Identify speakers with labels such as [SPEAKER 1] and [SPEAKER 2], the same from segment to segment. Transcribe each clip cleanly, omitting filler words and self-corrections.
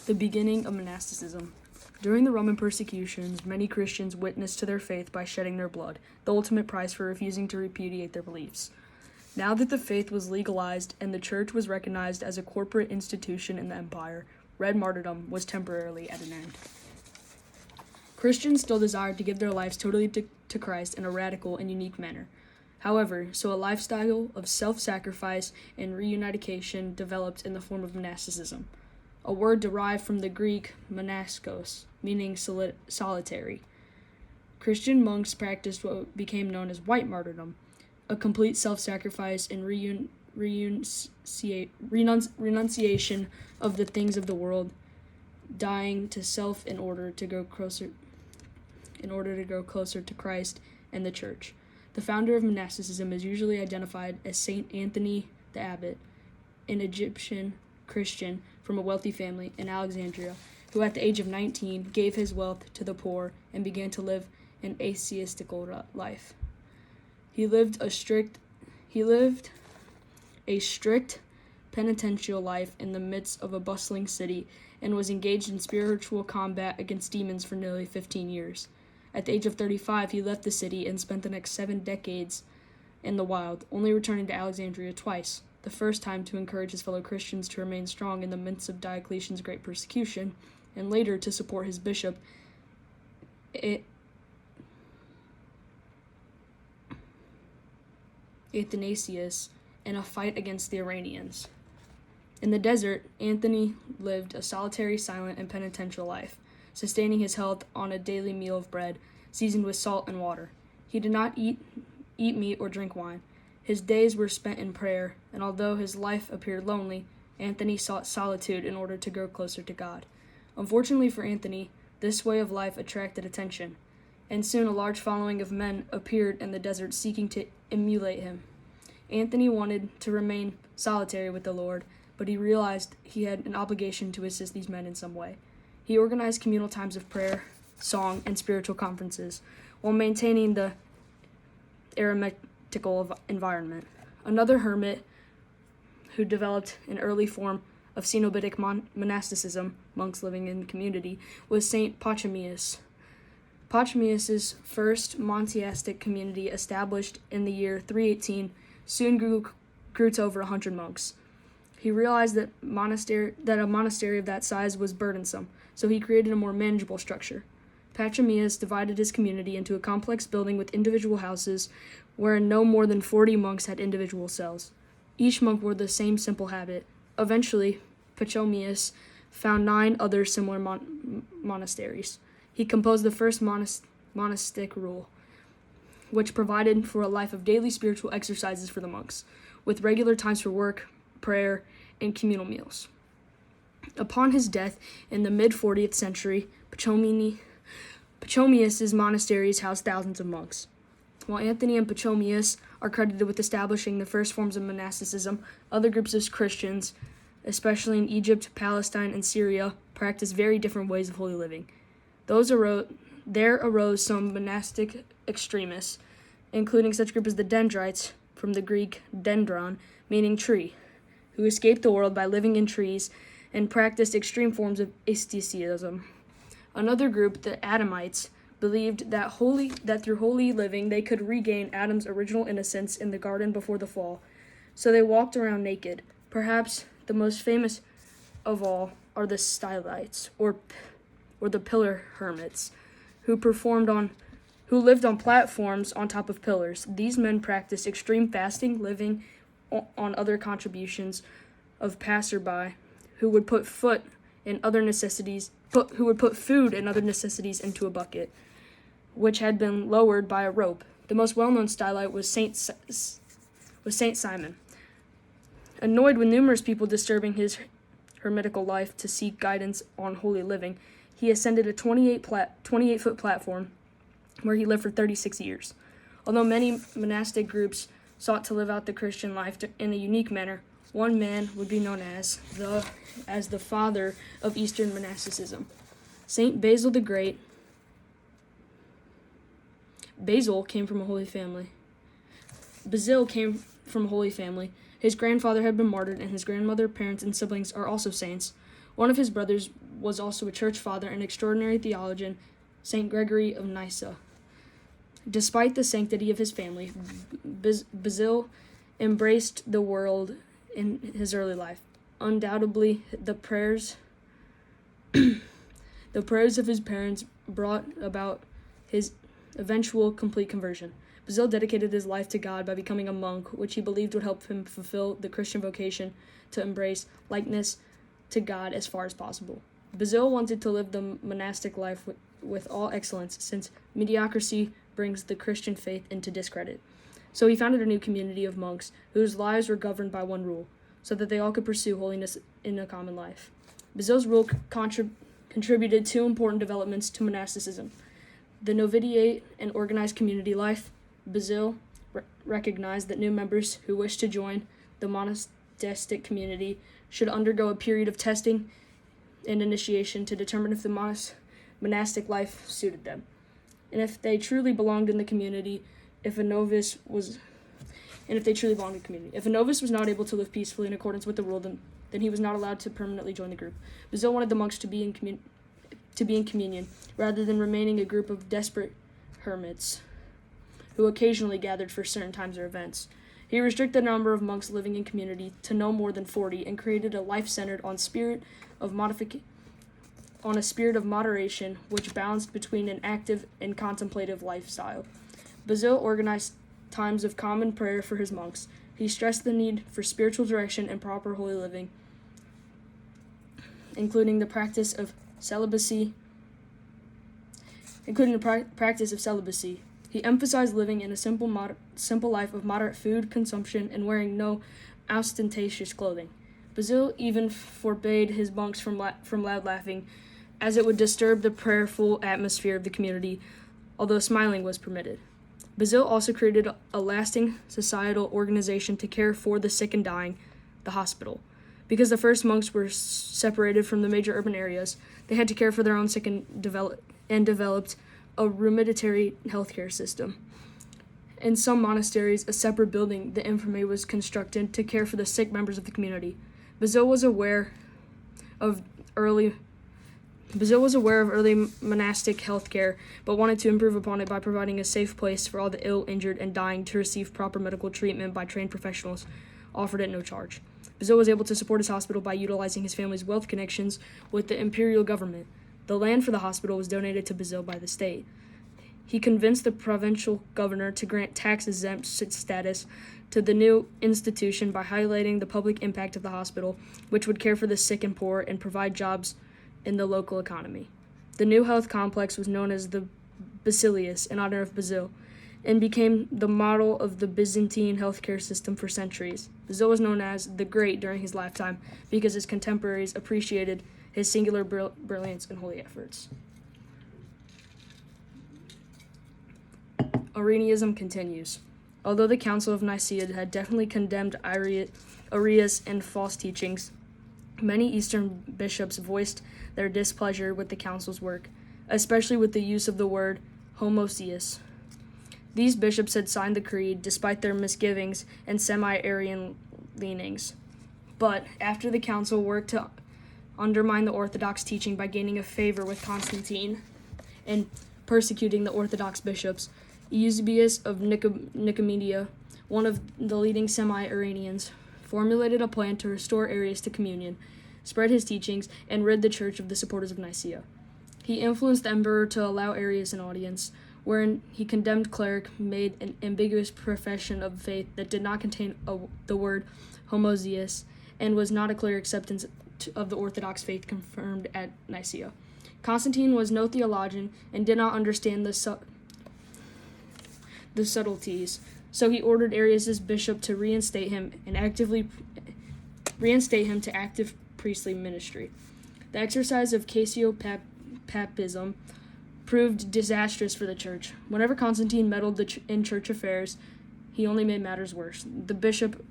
[SPEAKER 1] The beginning of monasticism. During the Roman persecutions, many Christians witnessed to their faith by shedding their blood, the ultimate price for refusing to repudiate their beliefs. Now that the faith was legalized and the church was recognized as a corporate institution in the empire, red martyrdom was temporarily at an end. Christians still desired to give their lives totally to Christ in a radical and unique manner. However, so a lifestyle of self-sacrifice and reunification developed in the form of monasticism, a word derived from the Greek monaskos, meaning solitary. Christian monks practiced what became known as white martyrdom, a complete self-sacrifice and renunciation of the things of the world, dying to self in order to go closer to Christ and the church. The founder of monasticism is usually identified as Saint Anthony the Abbot, an Egyptian Christian from a wealthy family in Alexandria, who at the age of 19 gave his wealth to the poor and began to live an ascetical life. He lived a strict penitential life in the midst of a bustling city and was engaged in spiritual combat against demons for nearly 15 years. At the age of 35, he left the city and spent the next 7 decades in the wild, only returning to Alexandria twice, the first time to encourage his fellow Christians to remain strong in the midst of Diocletian's great persecution, and later to support his bishop, Athanasius, in a fight against the Iranians. In the desert, Anthony lived a solitary, silent, and penitential life, sustaining his health on a daily meal of bread, seasoned with salt and water. He did not eat meat or drink wine. His days were spent in prayer, and although his life appeared lonely, Anthony sought solitude in order to grow closer to God. Unfortunately for Anthony, this way of life attracted attention, and soon a large following of men appeared in the desert seeking to emulate him. Anthony wanted to remain solitary with the Lord, but he realized he had an obligation to assist these men in some way. He organized communal times of prayer, song, and spiritual conferences, while maintaining the eremitical environment. Another hermit who developed an early form of Cenobitic monasticism, monks living in the community, was Saint Pachomius. Pachomius's first monastic community, established in the year 318, soon grew to over 100 monks. He realized that a monastery of that size was burdensome, so he created a more manageable structure. Pachomius divided his community into a complex building with individual houses, wherein no more than 40 monks had individual cells. Each monk wore the same simple habit. Eventually, Pachomius found 9 other similar monasteries. He composed the first monastic rule, which provided for a life of daily spiritual exercises for the monks, with regular times for work, prayer, and communal meals. Upon his death in the mid-40th century, Pachomius's monasteries housed thousands of monks. While Anthony and Pachomius are credited with establishing the first forms of monasticism, other groups of Christians, especially in Egypt, Palestine, and Syria, practiced very different ways of holy living. There arose some monastic extremists, including such groups as the Dendrites, from the Greek dendron, meaning tree, who escaped the world by living in trees and practiced extreme forms of asceticism. Another group, the Adamites, believed that through holy living they could regain Adam's original innocence in the garden before the fall, so they walked around naked. Perhaps the most famous of all are the Stylites, or the pillar hermits, who lived on platforms on top of pillars. These men practiced extreme fasting, living on other contributions of passerby, who would put food and other necessities into a bucket, which had been lowered by a rope. The most well-known Stylite was Saint Simon. Annoyed with numerous people disturbing his hermitical life to seek guidance on holy living, he ascended a 28-foot platform where he lived for 36 years. Although many monastic groups sought to live out the Christian life in a unique manner, one man would be known as the father of Eastern monasticism. Saint Basil the Great. Basil came from a holy family. His grandfather had been martyred, and his grandmother, parents, and siblings are also saints. One of his brothers was also a church father and extraordinary theologian, St. Gregory of Nyssa. Despite the sanctity of his family, Basil embraced the world in his early life. Undoubtedly, the prayers of his parents brought about his eventual complete conversion. Basil dedicated his life to God by becoming a monk, which he believed would help him fulfill the Christian vocation to embrace likeness to God as far as possible. Basil wanted to live the monastic life with all excellence, since mediocrity brings the Christian faith into discredit. So he founded a new community of monks whose lives were governed by one rule, so that they all could pursue holiness in a common life. Basil's rule contributed two important developments to monasticism: the novitiate and organized community life. Basil recognized that new members who wished to join the monastic community should undergo a period of testing and initiation to determine if the monastic life suited them, and if they truly belonged in the community. If a novice was not able to live peacefully in accordance with the rule, then he was not allowed to permanently join the group. Basil wanted the monks to be in communion, rather than remaining a group of desperate hermits who occasionally gathered for certain times or events. He restricted the number of monks living in community to no more than 40 and created a life centered on a spirit of moderation, which balanced between an active and contemplative lifestyle. Basil organized times of common prayer for his monks. He stressed the need for spiritual direction and proper holy living, including the practice of celibacy. He emphasized living in a simple life of moderate food consumption and wearing no ostentatious clothing. Basil even forbade his monks from loud laughing, as it would disturb the prayerful atmosphere of the community, although smiling was permitted. Basil also created a lasting societal organization to care for the sick and dying, the hospital. Because the first monks were separated from the major urban areas, they had to care for their own sick and developed a rudimentary healthcare system. In some monasteries, a separate building, the infirmary, was constructed to care for the sick members of the community. Basil was aware of early monastic healthcare, but wanted to improve upon it by providing a safe place for all the ill, injured, and dying to receive proper medical treatment by trained professionals, offered at no charge. Basil was able to support his hospital by utilizing his family's wealth connections with the imperial government. The land for the hospital was donated to Basil by the state. He convinced the provincial governor to grant tax-exempt status to the new institution by highlighting the public impact of the hospital, which would care for the sick and poor and provide jobs in the local economy. The new health complex was known as the Basileus in honor of Basil, and became the model of the Byzantine healthcare system for centuries. Basil was known as the Great during his lifetime because his contemporaries appreciated his singular brilliance and holy efforts. Arianism continues. Although the Council of Nicaea had definitely condemned Arius and false teachings, many Eastern bishops voiced their displeasure with the Council's work, especially with the use of the word homoousios. These bishops had signed the creed despite their misgivings and semi-Arian leanings. But after the council worked to undermine the Orthodox teaching by gaining a favor with Constantine and persecuting the Orthodox bishops, Eusebius of Nicomedia, one of the leading semi-Arians, formulated a plan to restore Arius to communion, spread his teachings, and rid the church of the supporters of Nicaea. He influenced the emperor to allow Arius an audience, wherein he condemned cleric made an ambiguous profession of faith that did not contain the word homoousios and was not a clear acceptance of the Orthodox faith confirmed at Nicaea. Constantine was no theologian and did not understand the subtleties, so he ordered Arius' bishop to reinstate him to active priestly ministry. The exercise of Caesiopapism proved disastrous for the church. Whenever Constantine meddled in church affairs, he only made matters worse. The bishop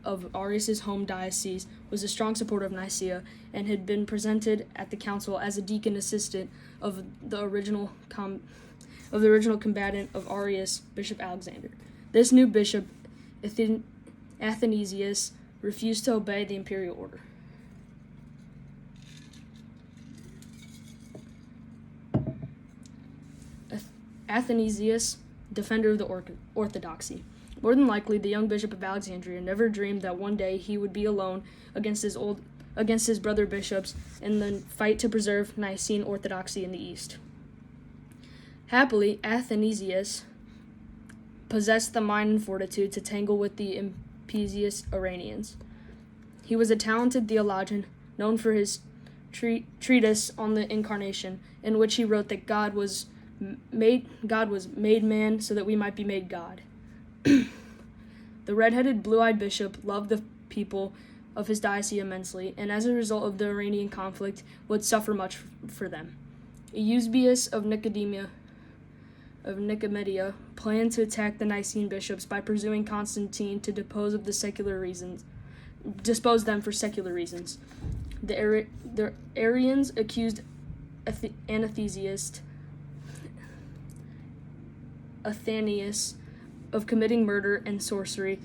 [SPEAKER 1] of Arius' home diocese was a strong supporter of Nicaea and had been presented at the council as a deacon assistant of the original combatant of Arius, Bishop Alexander. This new bishop, Athanasius, refused to obey the imperial order. Athanasius, defender of the orthodoxy. More than likely, the young bishop of Alexandria never dreamed that one day he would be alone against his brother bishops in the fight to preserve Nicene orthodoxy in the East. Happily, Athanasius possessed the mind and fortitude to tangle with the impious Iranians. He was a talented theologian, known for his treatise on the Incarnation, in which he wrote that God was made man so that we might be made God. The red-headed, blue-eyed bishop loved the people of his diocese immensely, and as a result of the Iranian conflict, would suffer much for them. Eusebius of Nicomedia planned to attack the Nicene bishops by pursuing Constantine to dispose them for secular reasons. The Arians accused Athanasius of committing murder and sorcery,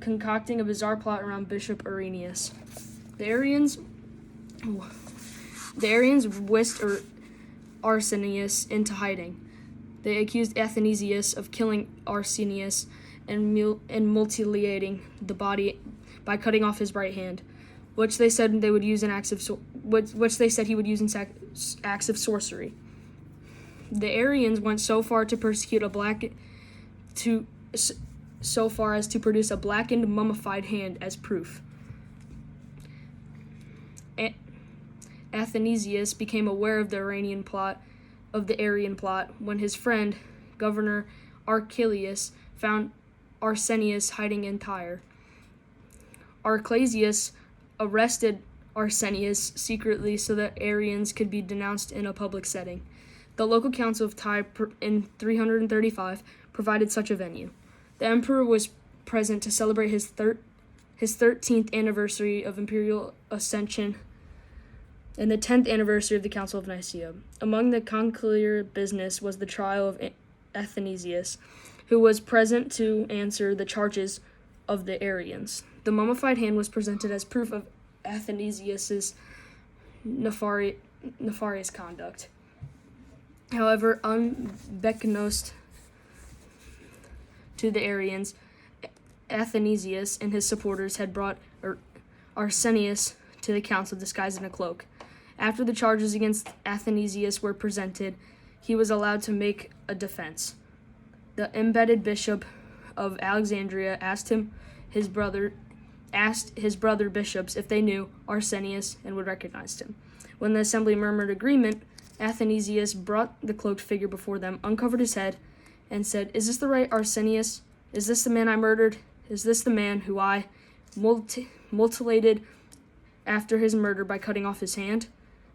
[SPEAKER 1] concocting a bizarre plot around Bishop Irenaeus. The Arians whisked Arsenius into hiding. They accused Athanasius of killing Arsenius and mutilating the body by cutting off his right hand, which they said he would use in acts of sorcery. The Arians went so far as to produce a blackened, mummified hand as proof. Athanasius became aware of the Arian plot when his friend, Governor Archelaus, found Arsenius hiding in Tyre. Archelaus arrested Arsenius secretly so that Arians could be denounced in a public setting. The local council of Tyre in 335 provided such a venue. The emperor was present to celebrate his 13th anniversary of imperial ascension and the 10th anniversary of the Council of Nicaea. Among the conciliar business was the trial of Athanasius, who was present to answer the charges of the Arians. The mummified hand was presented as proof of Athanasius's nefarious conduct. However, unbeknownst to the Arians, Athanasius and his supporters had brought Arsenius to the council disguised in a cloak. After the charges against Athanasius were presented, he was allowed to make a defense. The embedded bishop of Alexandria asked his brother bishops if they knew Arsenius and would recognize him. When the assembly murmured agreement, Athanasius brought the cloaked figure before them, uncovered his head, and said, "Is this the right Arsenius? Is this the man I murdered? Is this the man who I mutilated after his murder by cutting off his hand?"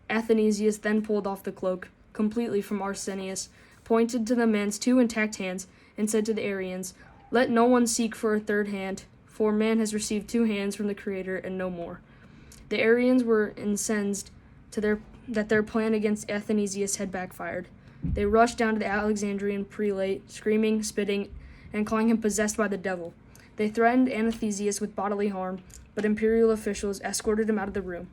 [SPEAKER 1] Athanasius then pulled off the cloak completely from Arsenius, pointed to the man's two intact hands, and said to the Arians, "Let no one seek for a third hand, for man has received 2 hands from the Creator and no more." The Arians were incensed that their plan against Athanasius had backfired. They rushed down to the Alexandrian prelate, screaming, spitting, and calling him possessed by the devil. They threatened Athanasius with bodily harm, but imperial officials escorted him out of the room.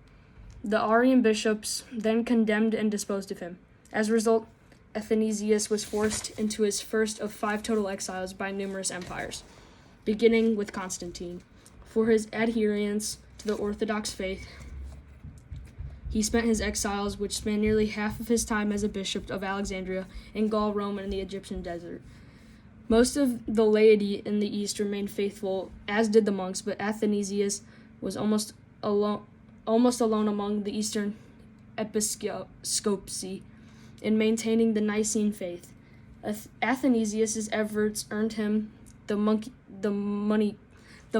[SPEAKER 1] The Arian bishops then condemned and disposed of him. As a result, Athanasius was forced into his first of 5 total exiles by numerous empires, beginning with Constantine. For his adherence to the Orthodox faith, he spent his exiles, which spanned nearly half of his time as a bishop of Alexandria, in Gaul, Rome, and the Egyptian desert. Most of the laity in the East remained faithful, as did the monks, but Athanasius was almost alone among the Eastern episcopacy in maintaining the Nicene faith. Athanasius' efforts earned him the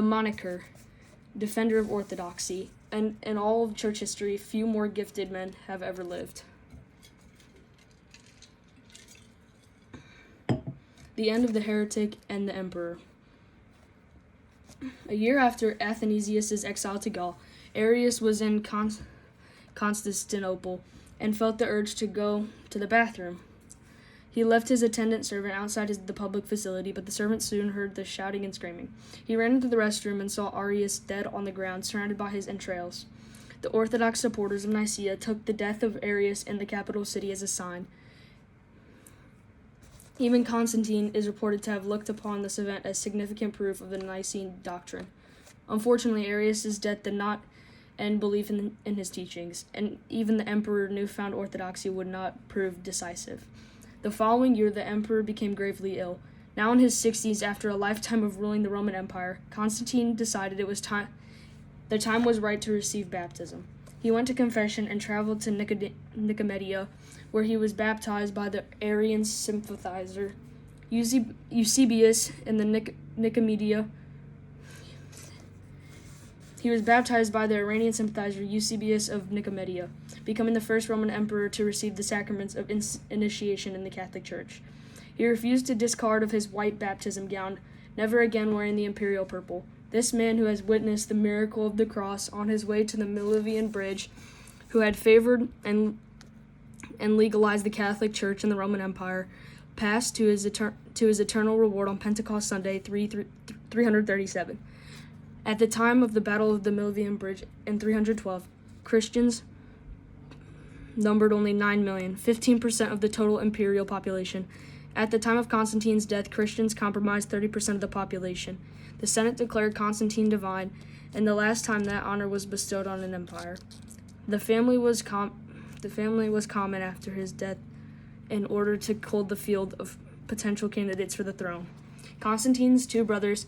[SPEAKER 1] moniker defender of orthodoxy, and in all of church history, few more gifted men have ever lived. The end of the heretic and the emperor. A year after Athanasius' exile to Gaul, Arius was in Constantinople and felt the urge to go to the bathroom. He left his attendant servant outside the public facility, but the servant soon heard the shouting and screaming. He ran into the restroom and saw Arius dead on the ground, surrounded by his entrails. The Orthodox supporters of Nicaea took the death of Arius in the capital city as a sign. Even Constantine is reported to have looked upon this event as significant proof of the Nicene doctrine. Unfortunately, Arius' death did not end belief in his teachings, and even the emperor's newfound orthodoxy would not prove decisive. The following year, the emperor became gravely ill. Now in his 60s, after a lifetime of ruling the Roman Empire, Constantine decided it was time. The time was right to receive baptism. He went to confession and traveled to Nicomedia, where he was baptized by the Arian sympathizer Eusebius in the Nicomedia. He was baptized by the Iranian sympathizer Eusebius of Nicomedia, becoming the first Roman emperor to receive the sacraments of initiation in the Catholic Church. He refused to discard of his white baptism gown, never again wearing the imperial purple. This man, who has witnessed the miracle of the cross on his way to the Milvian Bridge, who had favored and legalized the Catholic Church in the Roman Empire, passed to his eternal reward on Pentecost Sunday 337. At the time of the Battle of the Milvian Bridge in 312, Christians numbered only 9 million, 15% of the total imperial population. At the time of Constantine's death, Christians comprised 30% of the population. The Senate declared Constantine divine, and the last time that honor was bestowed on an empire. The family was common after his death in order to hold the field of potential candidates for the throne. Constantine's 2 brothers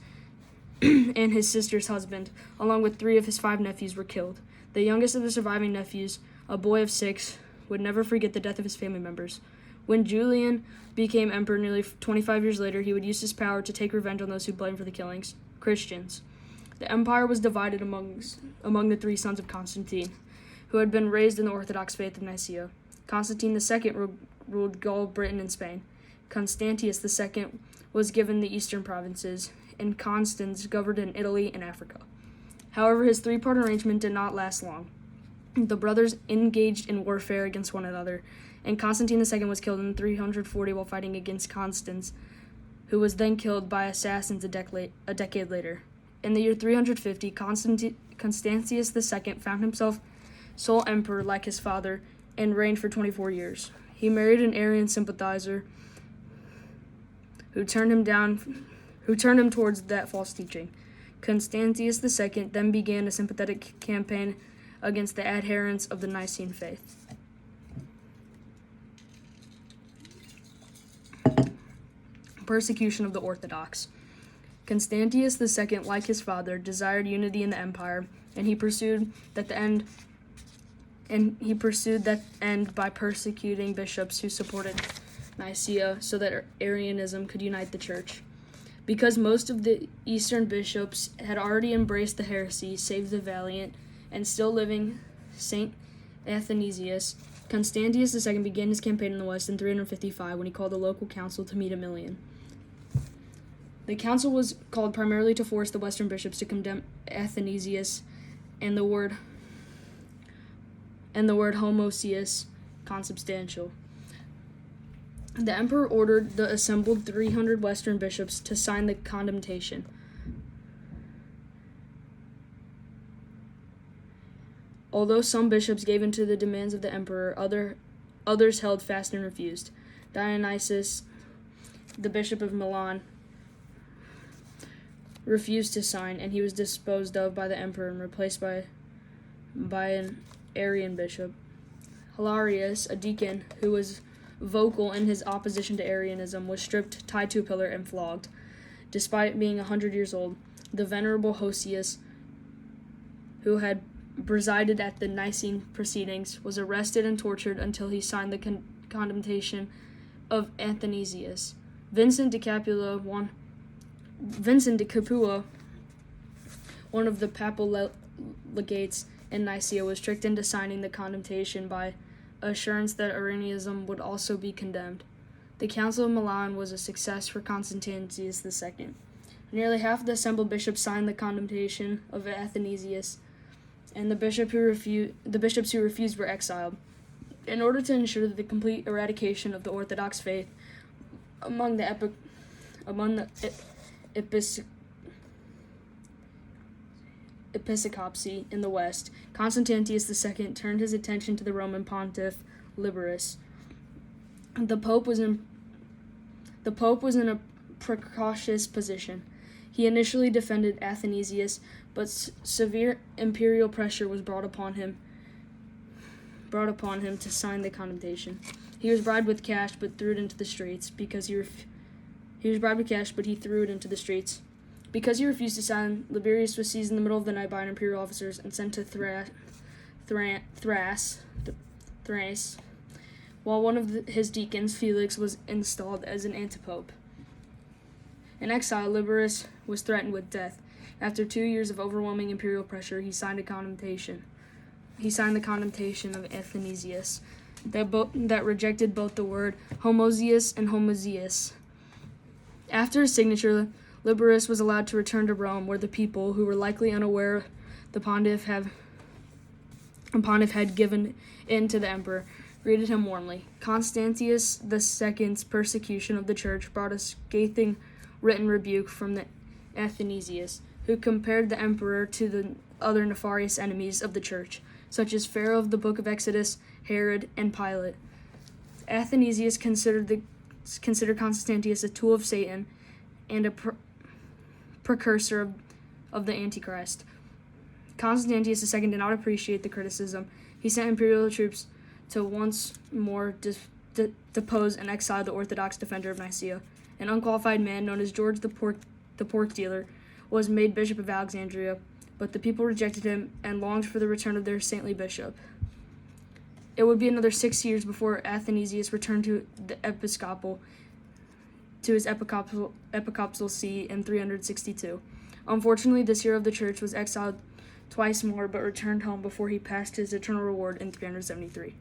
[SPEAKER 1] and his sister's husband, along with 3 of his 5 nephews, were killed. The youngest of the surviving nephews, a boy of 6, would never forget the death of his family members. When Julian became emperor nearly 25 years later, he would use his power to take revenge on those who blamed for the killings, Christians. The empire was divided among the 3 sons of Constantine, who had been raised in the Orthodox faith of Nicaea. Constantine II ruled Gaul, Britain, and Spain. Constantius II was given the eastern provinces, and Constans governed in Italy and Africa. However, his 3-part arrangement did not last long. The brothers engaged in warfare against one another, and Constantine II was killed in 340 while fighting against Constans, who was then killed by assassins a decade later. In the year 350, Constantius II found himself sole emperor like his father and reigned for 24 years. He married an Arian sympathizer who turned him towards that false teaching. Constantius II then began a sympathetic campaign against the adherents of the Nicene faith. Persecution of the Orthodox. Constantius II, like his father, desired unity in the empire, and he pursued that end by persecuting bishops who supported Nicaea so that Arianism could unite the church. Because most of the eastern bishops had already embraced the heresy, save the valiant and still living Saint Athanasius, Constantius II began his campaign in the west in 355 when he called a local council to meet at Milan. The council was called primarily to force the western bishops to condemn Athanasius and the word homoousios, consubstantial. The emperor ordered the assembled 300 western bishops to sign the condemnation. Although some bishops gave in to the demands of the emperor, others held fast and refused. Dionysius, the bishop of Milan, refused to sign, and he was disposed of by the emperor and replaced by an Arian bishop. Hilarius, a deacon who was vocal in his opposition to Arianism, was stripped, tied to a pillar, and flogged. Despite being 100 years old, the venerable Hosius, who had presided at the Nicene proceedings, was arrested and tortured until he signed the condemnation of Athanasius. Vincent de Capua, one of the papal legates in Nicaea, was tricked into signing the condemnation by assurance that Arianism would also be condemned. The Council of Milan was a success for Constantius II. Nearly half of the assembled bishops signed the condemnation of Athanasius, and the bishops who refused were exiled. In order to ensure the complete eradication of the Orthodox faith among the episcopacy in the West, Constantius II turned his attention to the Roman pontiff Liberus. The Pope was The Pope was in a precarious position. He initially defended Athanasius, but severe imperial pressure was brought upon him to sign the condemnation. He was bribed with cash, but threw it into the streets because he threw it into the streets. Because he refused to sign, Liberius was seized in the middle of the night by imperial officers and sent to Thrace, while one of his deacons, Felix, was installed as an antipope. In exile, Liberius was threatened with death. After 2 years of overwhelming imperial pressure, he signed the condemnation of Athanasius that rejected both the word homoousios and homoousios. After his signature, Liberius was allowed to return to Rome, where the people, who were likely unaware the pontiff had given in to the emperor, greeted him warmly. Constantius II's persecution of the church brought a scathing written rebuke from the Athanasius, who compared the emperor to the other nefarious enemies of the church, such as Pharaoh of the Book of Exodus, Herod, and Pilate. Athanasius considered Constantius a tool of Satan and a precursor of the Antichrist. Constantius II did not appreciate the criticism. He sent imperial troops to once more depose and exile the Orthodox defender of Nicaea. An unqualified man known as George the pork dealer was made Bishop of Alexandria, but the people rejected him and longed for the return of their saintly bishop. It would be another 6 years before Athanasius returned to his episcopal see in 362. Unfortunately, this hero of the church was exiled twice more, but returned home before he passed his eternal reward in 373.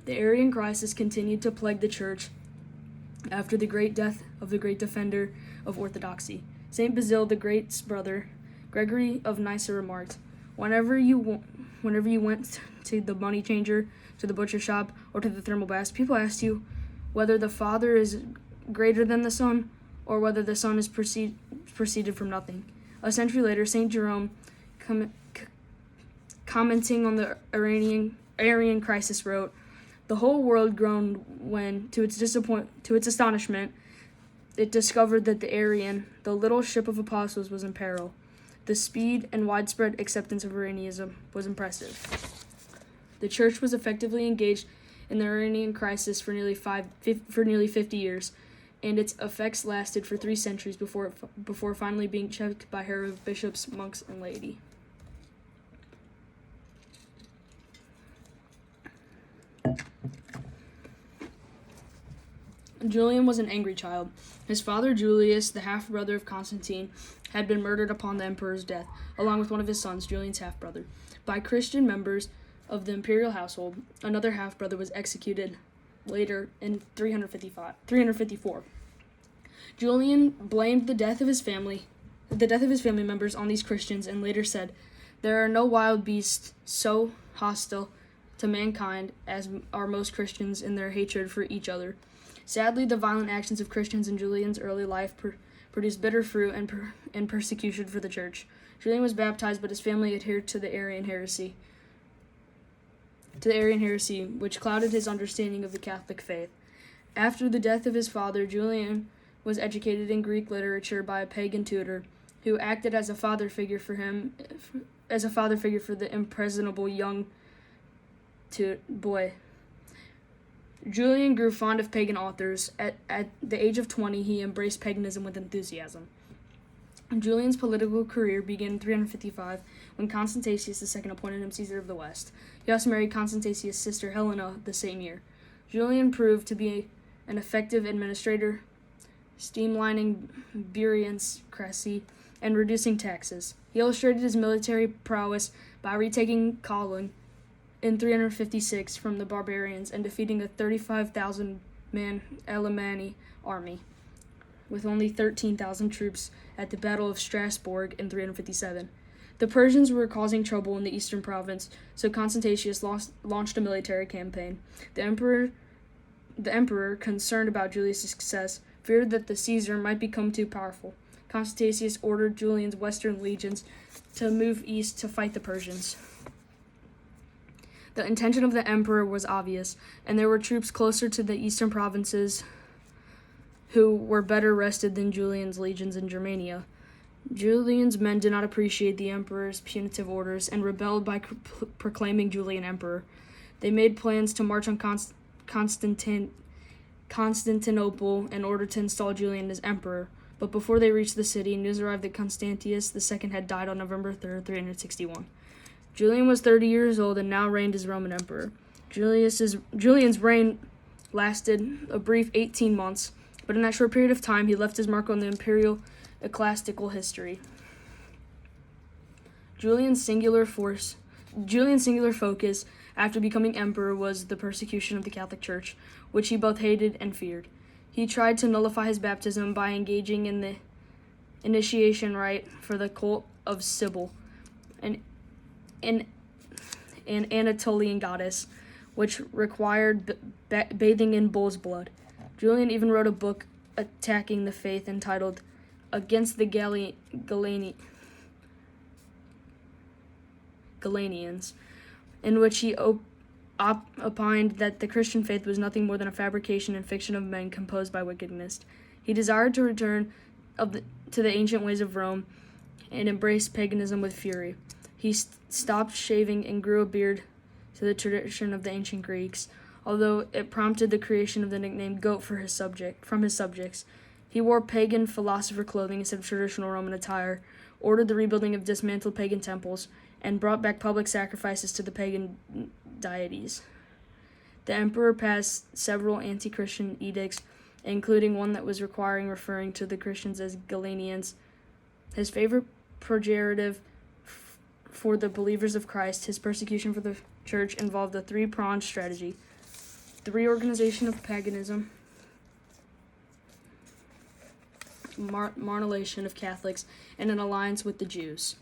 [SPEAKER 1] The Arian crisis continued to plague the church after the great death of the great defender of orthodoxy. St. Basil, the Great's brother, Gregory of Nyssa, remarked, Whenever you went to the money changer, to the butcher shop, or to the thermal bath, people asked you whether the Father is greater than the Son, or whether the Son is proceeded from nothing. A century later, St. Jerome, commenting on the Arian crisis, wrote, The whole world groaned when, to its astonishment, it discovered that the Arian, the little ship of apostles, was in peril. The speed and widespread acceptance of Arianism was impressive. The church was effectively engaged in the Arian crisis for nearly 50 years, and its effects lasted for 3 centuries before finally being checked by her of bishops, monks, and laity. Julian was an angry child. His father, Julius, the half-brother of Constantine, had been murdered upon the emperor's death, along with one of his sons, Julian's half-brother, by Christian members of the imperial household. Another half-brother was executed later in 354. Julian blamed the death of his family members on these Christians, and later said, There are no wild beasts so hostile to mankind as are most Christians in their hatred for each other. Sadly, the violent actions of Christians in Julian's early life produced bitter fruit and persecution for the church. Julian was baptized, but his family adhered to the Arian heresy, which clouded his understanding of the Catholic faith. After the death of his father, Julian was educated in Greek literature by a pagan tutor, who acted as a father figure for the impressionable young boy. Julian grew fond of pagan authors. At the age of 20, he embraced paganism with enthusiasm. Julian's political career began in 355 when Constantius II appointed him Caesar of the West. He also married Constantius' sister Helena the same year. Julian proved to be an effective administrator, streamlining bureaucracy and reducing taxes. He illustrated his military prowess by retaking Cologne in 356 from the barbarians and defeating a 35,000-man Alemanni army, with only 13,000 troops at the Battle of Strasbourg in 357. The Persians were causing trouble in the eastern province, so Constantius launched a military campaign. The emperor, concerned about Julius' success, feared that the Caesar might become too powerful. Constantius ordered Julian's western legions to move east to fight the Persians. The intention of the emperor was obvious, and there were troops closer to the eastern provinces who were better rested than Julian's legions in Germania. Julian's men did not appreciate the emperor's punitive orders and rebelled by proclaiming Julian emperor. They made plans to march on Constantinople in order to install Julian as emperor, but before they reached the city, news arrived that Constantius II had died on November 3rd, 361. Julian was 30 years old and now reigned as Roman emperor. Julian's reign lasted a brief 18 months, but in that short period of time, he left his mark on the imperial ecclesiastical history. Julian's singular focus after becoming emperor was the persecution of the Catholic Church, which he both hated and feared. He tried to nullify his baptism by engaging in the initiation rite for the cult of Sibyl, an Anatolian goddess, which required bathing in bull's blood. Julian even wrote a book attacking the faith entitled Against the Galanians, in which he opined that the Christian faith was nothing more than a fabrication and fiction of men composed by wickedness. He desired to return to the ancient ways of Rome and embraced paganism with fury. He stopped shaving and grew a beard to the tradition of the ancient Greeks, although it prompted the creation of the nickname goat from his subjects. He wore pagan philosopher clothing instead of traditional Roman attire, ordered the rebuilding of dismantled pagan temples, and brought back public sacrifices to the pagan deities. The emperor passed several anti-Christian edicts, including one that was referring to the Christians as Galanians. His favorite pejorative for the believers of Christ, his persecution for the church, involved a three-pronged strategy: the reorganization of paganism, marginalization of Catholics, and an alliance with the Jews.